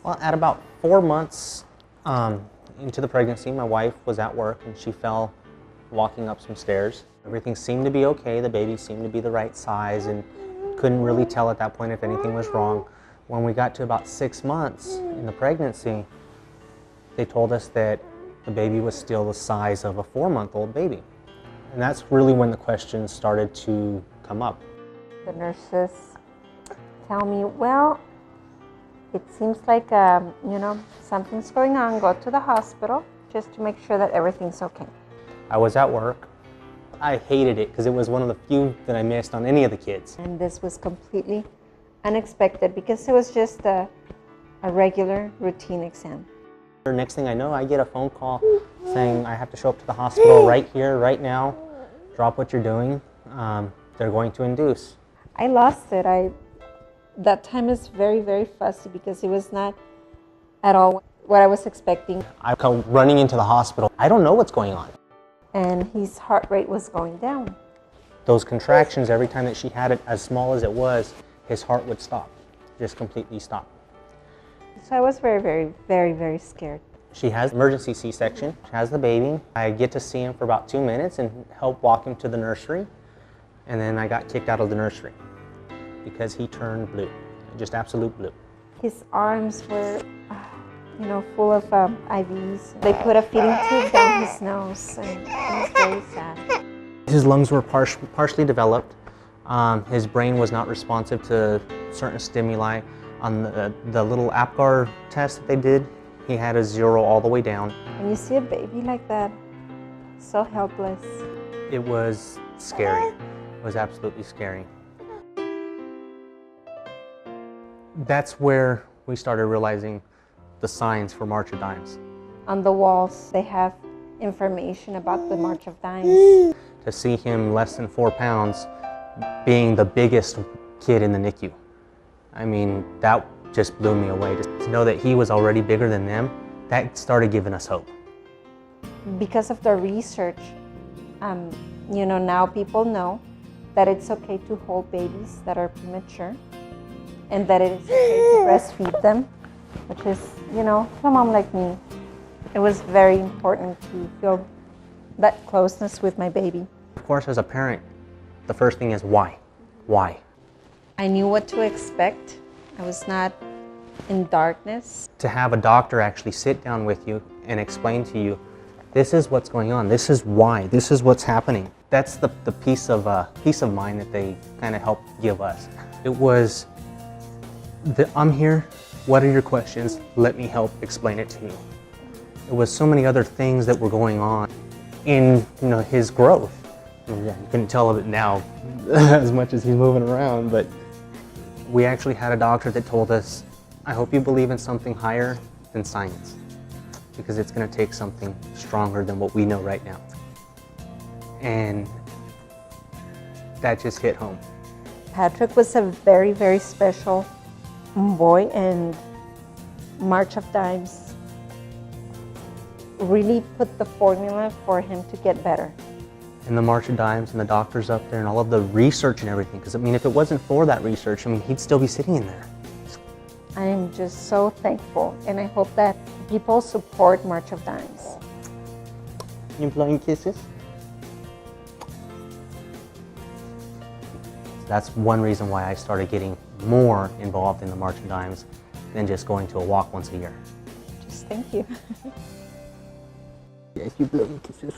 Well, at about 4 months into the pregnancy, my wife was at work and she fell walking up some stairs. Everything seemed to be okay. The baby seemed to be the right size and couldn't really tell at that point if anything was wrong. When we got to about 6 months in the pregnancy, they told us that the baby was still the size of a 4-month-old baby. And that's really when the questions started to come up. The nurses tell me, well, it seems like, something's going on. Go to the hospital just to make sure that everything's okay. I was at work. I hated it because it was one of the few that I missed on any of the kids. And this was completely unexpected because it was just a regular routine exam. The next thing I know, I get a phone call saying I have to show up to the hospital right here, right now. Drop what you're doing. They're going to induce. I lost it. That time is very, very fussy because it was not at all what I was expecting. I come running into the hospital. I don't know what's going on. And his heart rate was going down. Those contractions, every time that she had it, as small as it was, his heart would stop, just completely stop. So I was very, very, very, very scared. She has emergency C-section. She has the baby. I get to see him for about 2 minutes and help walk him to the nursery. And then I got kicked out of the nursery because he turned blue, just absolute blue. His arms were, full of IVs. They put a feeding tube down his nose, and it was very sad. His lungs were partially developed. His brain was not responsive to certain stimuli. On the little APGAR test that they did, he had a 0 all the way down. When you see a baby like that, so helpless. It was scary. It was absolutely scary. That's where we started realizing the signs for March of Dimes. On the walls, they have information about the March of Dimes. To see him less than 4 pounds being the biggest kid in the NICU. I mean, that just blew me away. Just to know that he was already bigger than them, that started giving us hope. Because of the research, now people know that it's okay to hold babies that are premature and that it is okay to breastfeed them, which is, for a mom like me, it was very important to feel that closeness with my baby. Of course, as a parent, the first thing is why? Why? I knew what to expect. I was not in darkness. To have a doctor actually sit down with you and explain to you, this is what's going on, this is why, this is what's happening. That's the peace of mind that they kind of helped give us. It was, I'm here, what are your questions? Let me help explain it to you. It was so many other things that were going on in his growth. You couldn't tell of it now as much as he's moving around, but we actually had a doctor that told us, I hope you believe in something higher than science, because it's going to take something stronger than what we know right now. And that just hit home. Patrick was a very, very special boy, and March of Dimes really put the formula for him to get better. And the March of Dimes and the doctors up there and all of the research and everything, because if it wasn't for that research, he'd still be sitting in there. I am just so thankful, and I hope that people support March of Dimes. You blowing kisses? That's one reason why I started getting more involved in the March of Dimes than just going to a walk once a year. Just thank you. Yes, you blowing kisses.